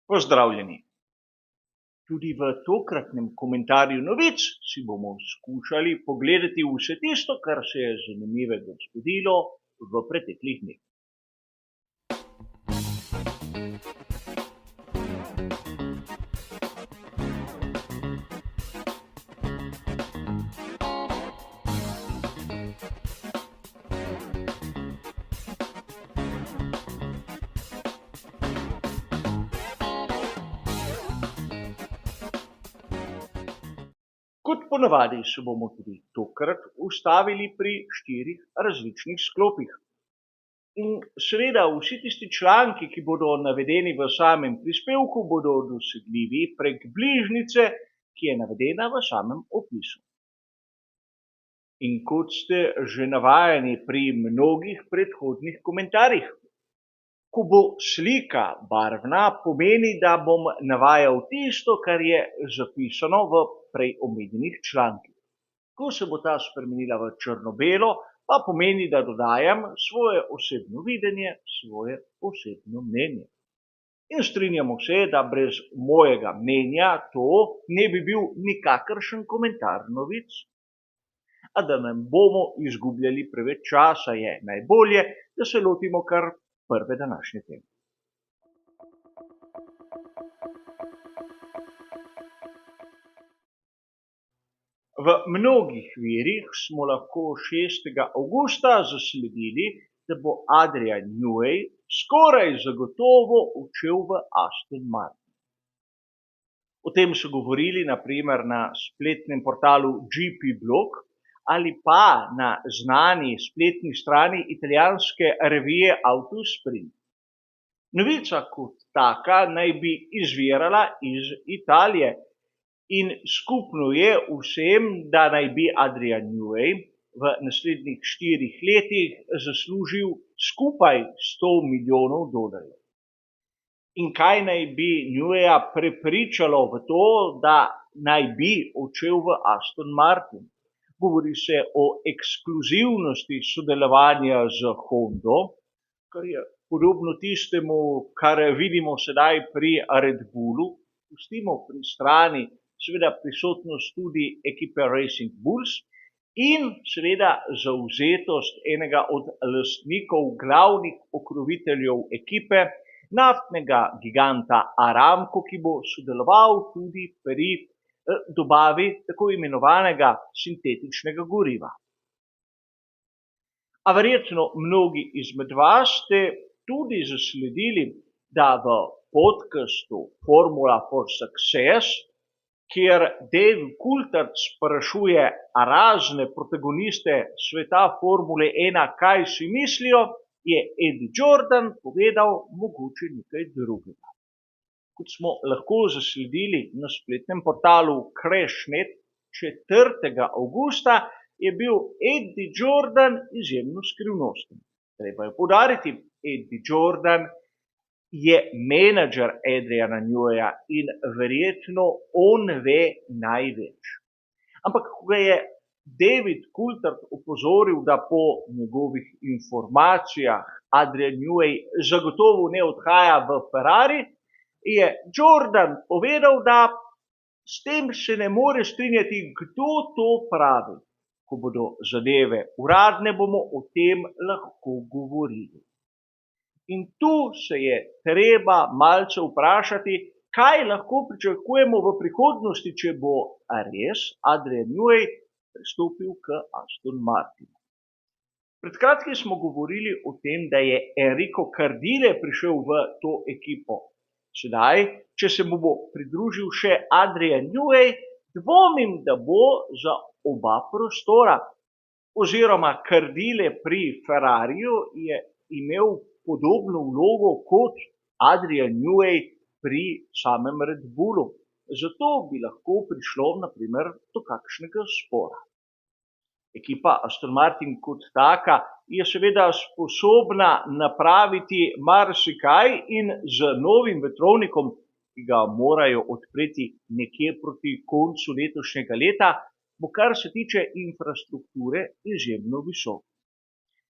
Pozdravljeni. Tudi v tokratnem komentarju novic si bomo skušali pogledati vse tisto, kar se je zanimivega zgodilo v preteklih dneh. Kot ponavadi se bomo tudi tokrat ustavili pri 4 različnih sklopih. In seveda vsi tisti članki, ki bodo navedeni v samem prispevku, bodo dosegljivi prek bližnjice, ki je navedena v samem opisu. In kot ste že navajeni pri mnogih predhodnih komentarjih, ko bo slika barvna, pomeni, da bom navajal tisto, kar je zapisano v prej omenjenih člankih. Ko se bo ta spremenila v črno-belo, pa pomeni, da dodajam svoje osebno videnje, svoje osebno mnenje. In strinjamo se, da brez mojega mnenja to ne bi bil nikakršen komentar novic. A da ne bomo izgubljali preveč časa, je najbolje, da se lotimo kar prve današnje teme. V mnogih virih smo lahko 6. avgusta zasledili, da bo Adrian Newey skoraj zagotovo odšel v Aston Martin. O tem so govorili na primer na spletnem portalu GP Blog ali pa na znani spletni strani italijanske revije Autosprint. Novica kot taka naj bi izvirala iz Italije in skupno je vsem, da naj bi Adrian Newey v naslednjih 4 letih zaslužil skupaj $100 milijonov. In kaj naj bi Neweya prepričalo v to, da naj bi odšel v Aston Martin? Govori se o ekskluzivnosti sodelovanja z Hondo, kar je podobno tistemu, kar vidimo sedaj pri Red Bullu. Pustimo pri strani seveda prisotnost tudi ekipe Racing Bulls in seveda zavzetost enega od lastnikov, glavnih pokroviteljev ekipe, naftnega giganta Aramco, ki bo sodeloval tudi pri dobavi tako imenovanega sintetičnega goriva. A verjetno mnogi izmed vas ste tudi zasledili, da v podcastu Formula for Success, kjer Dave Coulthard sprašuje razne protagoniste sveta Formule 1, kaj si mislijo, je Eddie Jordan povedal mogoče nekaj drugega. Kot smo lahko zasledili na spletnem portalu Crash.net 4. avgusta, je bil Eddie Jordan izjemno skrivnosten. Treba je poudariti, Eddie Jordan je menedžer Adriana Neweya in verjetno on ve največ. Ampak ko ga je David Coulthard opozoril, da po njegovih informacijah Adrian Newey zagotovo ne odhaja v Ferrari, je Jordan povedal, da s tem se ne more strinjati, kdo to pravi. Ko bodo zadeve uradne, bomo o tem lahko govorili. In tu se je treba malce vprašati, kaj lahko pričakujemo v prihodnosti, če bo res Adrian Newey pristopil k Aston Martinu. Pred kratkim smo govorili o tem, da je Enrico Cardile prišel v to ekipo. Sedaj, če se mu bo pridružil še Adrian Newey, dvomim, da bo za oba prostora. Oziroma Cardile pri Ferrariju je imel podobno vlogo kot Adrian Newey pri samem Red Bullu. Zato bi lahko prišlo na primer do kakšnega spora. Ekipa Aston Martin kot taka je seveda sposobna napraviti marsikaj in z novim vetrovnikom, ki ga morajo odpreti nekje proti koncu letošnjega leta, bo kar se tiče infrastrukture izjemno visok.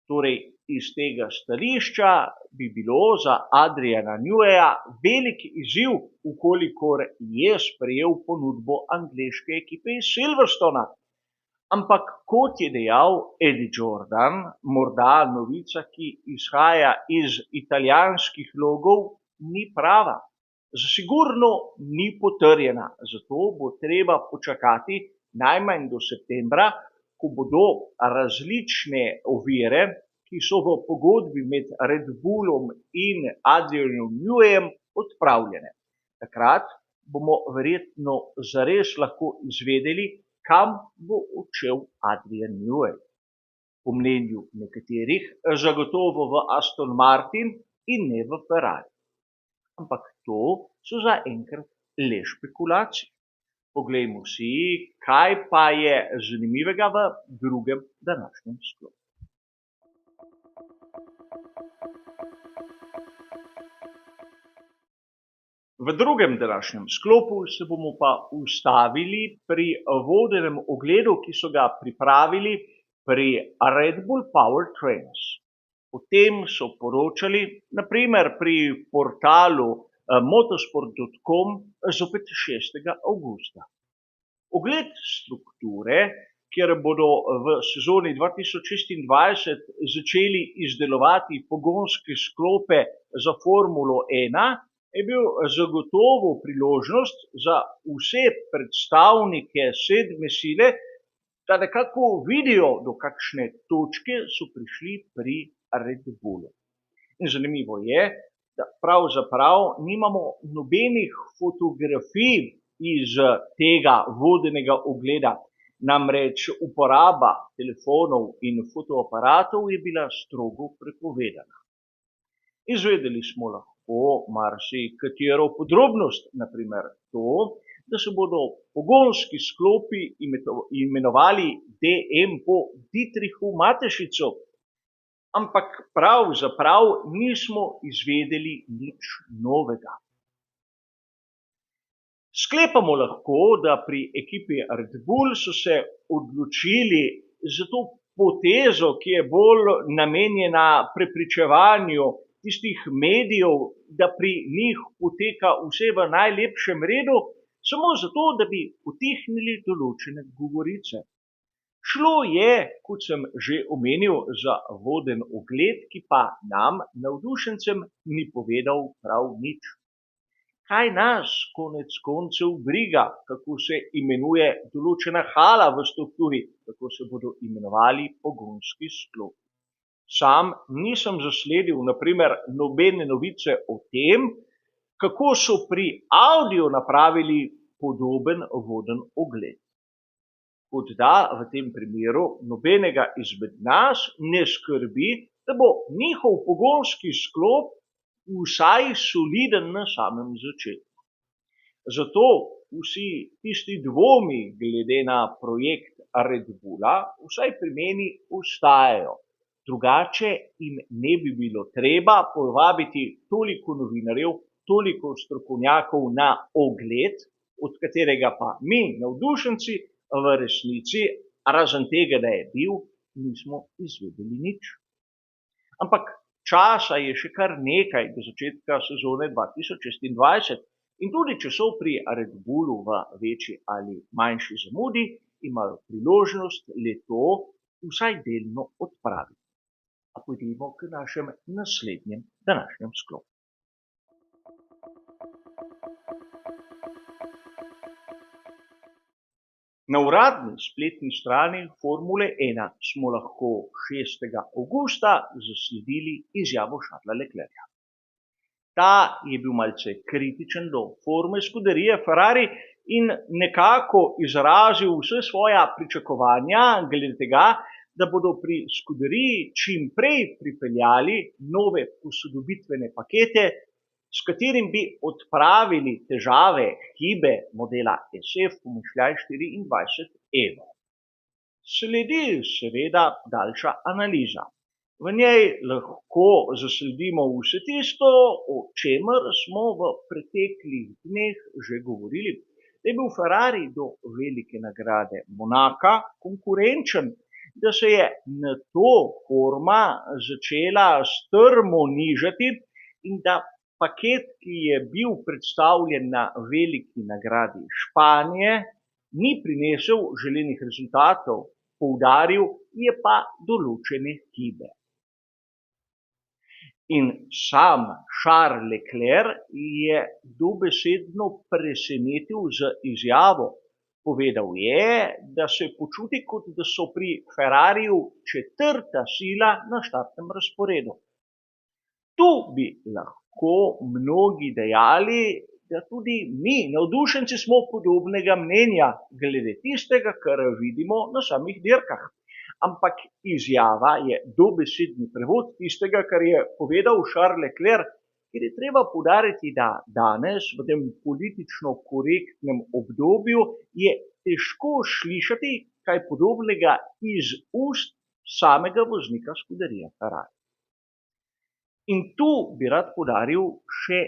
Torej, iz tega stališča bi bilo za Adriana Neweya velik izziv, ukolikor je sprejel ponudbo angleške ekipe iz Silverstona. Ampak kot je dejal Eddie Jordan, morda novica, ki izhaja iz italijanskih logov, ni prava. Zasigurno ni potrjena, zato bo treba počakati najmanj do septembra, ko bodo različne ovire, ki so v pogodbi med Red Bullom in Adrianom Neweyem, odpravljene. Takrat bomo verjetno zares lahko izvedeli, kam bo odšel Adrian Newey. Po mnenju nekaterih zagotovo v Aston Martin in ne v Ferrari. Ampak to so zaenkrat le špekulacije. Poglejmo si, kaj pa je zanimivega v drugem današnjem sklopu. V drugem današnjem sklopu se bomo pa ustavili pri vodenem ogledu, ki so ga pripravili pri Red Bull Powertrains. O tem so poročali naprimer pri portalu motorsport.com zopet 6. avgusta. Ogled strukture, kjer bodo v sezoni 2026 začeli izdelovati pogonske sklope za Formulo 1, je bil zagotovo priložnost za vse predstavnike sedme sile, da nekako vidijo, do kakšne točke so prišli pri Red Bullu. In zanimivo je, da pravzaprav nimamo nobenih fotografij iz tega vodenega ogleda. Namreč uporaba telefonov in fotoaparatov je bila strogo prepovedana. Izvedeli smo lahko marsikatero podrobnost, naprimer to, da se bodo pogonski sklopi imenovali DM po Dietrichu Mateschitzu, ampak pravzaprav nismo izvedeli nič novega. Sklepamo lahko, da pri ekipi Red Bull so se odločili za to potezo, ki je bolj namenjena prepričevanju tistih medijev, da pri njih poteka vse v najlepšem redu, samo zato, da bi utihnili določene govorice. Šlo je, kot sem že omenil, za voden ogled, ki pa nam, navdušencem, ni povedal prav nič. Kaj nas konec koncev briga, kako se imenuje določena hala v strukturi, kako se bodo imenovali pogonski sklopi. Sam nisem zasledil, naprimer, nobene novice o tem, kako so pri Audiju napravili podoben voden ogled. Kot da v tem primeru nobenega izmed nas ne skrbi, da bo njihov pogonski sklop vsaj soliden na samem začetku. Zato vsi tisti dvomi glede na projekt Red Bulla vsaj pri meni ostajajo. Drugače jim ne bi bilo treba povabiti toliko novinarjev, toliko strokovnjakov na ogled, od katerega pa mi, navdušenci, v resnici, razen tega, da je bil, nismo izvedeli nič. Ampak časa je še kar nekaj do začetka sezone 2026 in tudi če so pri Red Bullu v večji ali manjši zamudi, imajo priložnost le to vsaj delno odpraviti. A pojdimo k našem naslednjem današnjem sklopu. Na uradni spletni strani Formule 1 smo lahko 6. avgusta zasledili izjavo Charlesa Leclerca. Ta je bil malce kritičen do forme scuderie Ferrari in nekako izrazil vse svoja pričakovanja glede tega, da bodo pri scuderiji čim prej pripeljali nove posodobitvene pakete, s katerim bi odpravili težave hibe modela SF-24 Evo. Sledi seveda daljša analiza. V njej lahko zasledimo vse tisto, o čemer smo v preteklih dneh že govorili, da je bil Ferrari do velike nagrade Monaka konkurenčen, da se je nato forma začela strmo nižati in da paket, ki je bil predstavljen na veliki nagradi Španije, ni prinesel želenih rezultatov, poudaril je pa določene hibe. In sam Charles Leclerc je dobesedno presenetil z izjavo. Povedal je, da se počuti, kot da so pri Ferrariju četrta sila na štartnem razporedu. Tu bi lahko mnogi dejali, da tudi mi, navdušenci, smo podobnega mnenja glede tistega, kar vidimo na samih dirkah. Ampak izjava je dobesedni prevod tistega, kar je povedal Charles Leclerc, ker je treba poudariti, da danes v tem politično korektnem obdobju je težko slišati kaj podobnega iz ust samega voznika skuderije Ferrari. In tu bi rad poudaril še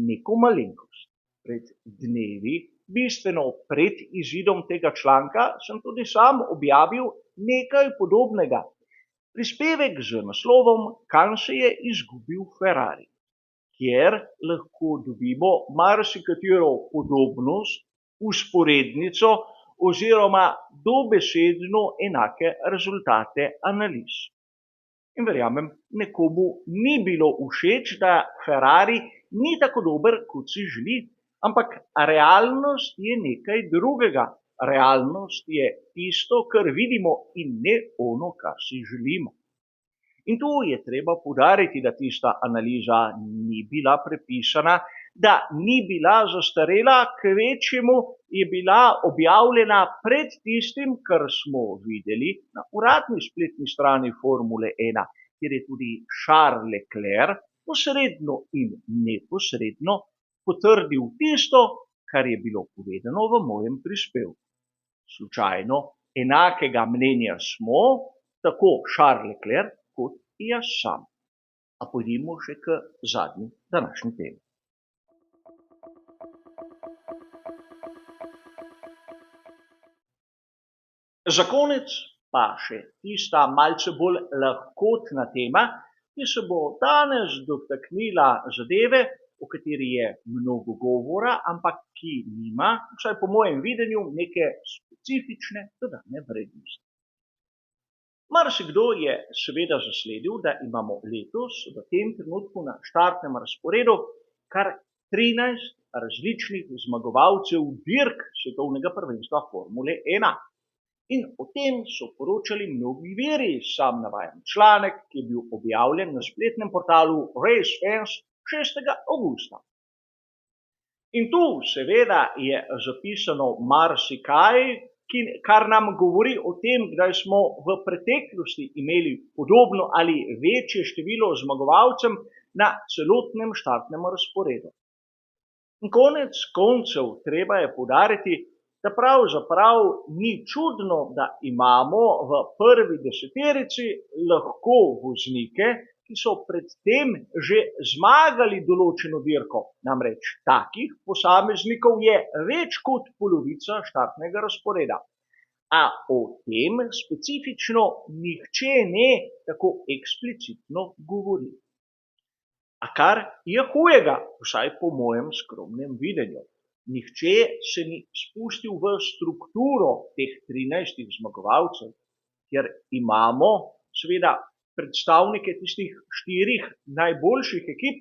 neko malenkost. Pred dnevi, bistveno pred izidom tega članka, sem tudi sam objavil nekaj podobnega. Prispevek z naslovom Kam se je izgubil Ferrari, kjer lahko dobimo marsikatero podobnost, usporednico oziroma dobesedno enake rezultate analiz. In verjamem, nekomu ni bilo všeč, da Ferrari ni tako dober, kot si želi, ampak realnost je nekaj drugega. Realnost je tisto, kar vidimo in ne ono, kar si želimo. In tu je treba poudariti, da tista analiza ni bila prepisana, da ni bila zastarela, kvečjemu je bila objavljena pred tistim, kar smo videli na uradni spletni strani Formule 1, kjer je tudi Charles Leclerc posredno in neposredno potrdil tisto, kar je bilo povedano v mojem prispevku. Slučajno enakega mnenja smo, tako Charles Leclerc kot jaz sam. A pojdimo še k zadnji današnji temi. Za konec pa še tista malce bolj lahkotna tema, ki se bo danes dotaknila zadeve, o kateri je mnogo govora, ampak ki nima, vsaj po mojem videnju, neke specifične dodane vrednosti. Marsikdo je seveda zasledil, da imamo letos v tem trenutku na štartnem razporedu kar 13 različnih zmagovalcev dirk svetovnega prvenstva Formule 1. In o tem so poročali mnogi viri. Sam navajam članek, ki je bil objavljen na spletnem portalu RaceFans 6. avgusta. In tu seveda je zapisano marsikaj, kar nam govori o tem, kdaj smo v preteklosti imeli podobno ali večje število zmagovalcev na celotnem štartnem razporedu. In konec koncev treba je poudariti, da pravzaprav ni čudno, da imamo v prvi deseterici lahko voznike, ki so predtem že zmagali določeno dirko. Namreč takih posameznikov je več kot polovica štartnega razporeda. A o tem specifično nihče ne tako eksplicitno govori. A kar je hujega, vsaj po mojem skromnem videnju. Nihče se ni spustil v strukturo teh 13 zmagovalcev, kjer imamo seveda predstavnike tistih 4 najboljših ekip,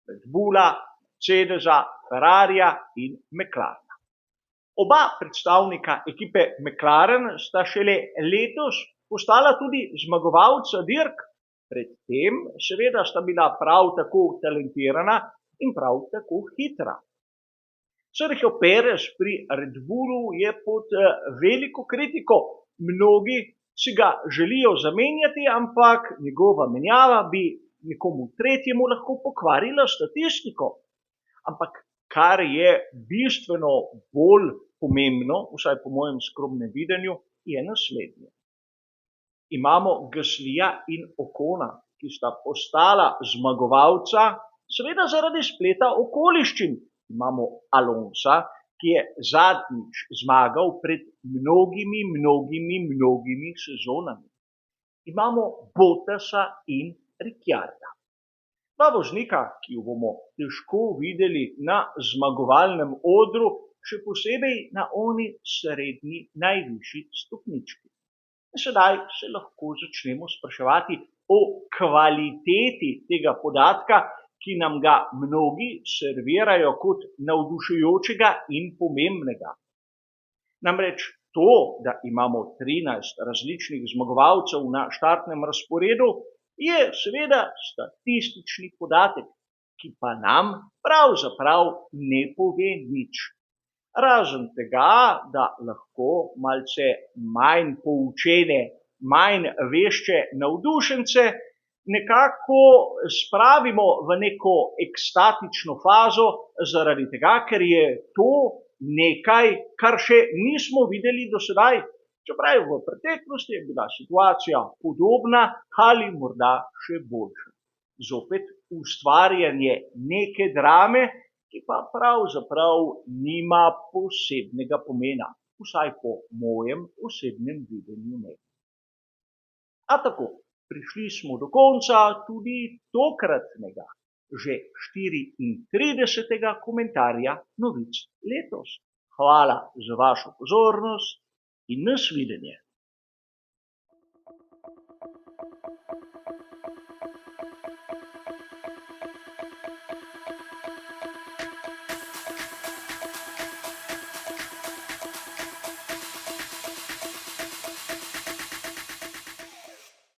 Red Bulla, Mercedesa, Ferrarija in McLarena. Oba predstavnika ekipe McLaren sta šele letos postala tudi zmagovalca dirk, predtem seveda sta bila prav tako talentirana in prav tako hitra. Sergio Perez pri Red Bullu je pod veliko kritiko. Mnogi si ga želijo zamenjati, ampak njegova menjava bi nekomu tretjemu lahko pokvarila statistiko. Ampak kar je bistveno bolj pomembno, vsaj po mojem skromnem videnju, je naslednje. Imamo Gaslija in Ocona, ki sta postala zmagovalca, seveda zaradi spleta okoliščin. Imamo Alonsa, ki je zadnjič zmagal pred mnogimi sezonami. imamo Bottasa in Ricciarda. Dva voznika, ki jo bomo težko videli na zmagovalnem odru, še posebej na oni srednji najvišji stopnički. Sedaj se lahko začnemo spraševati o kvaliteti tega podatka, ki nam ga mnogi servirajo kot navdušujočega in pomembnega. Namreč to, da imamo 13 različnih zmagovalcev na štartnem razporedu, je seveda statistični podatek, ki pa nam pravzaprav ne pove nič. Razen tega, da lahko malce manj poučene, manj vešče navdušence nekako spravimo v neko ekstatično fazo, zaradi tega, ker je to nekaj, kar še nismo videli do sedaj, čeprav v preteklosti je bila situacija podobna ali morda še boljša. Zopet ustvarjanje neke drame, ki pa pravzaprav nima posebnega pomena, vsaj po mojem osebnem videnju ne. A tako, prišli smo do konca tudi tokratnega, že 34. komentarja novic letos. Hvala za vašo pozornost in nasvidenje.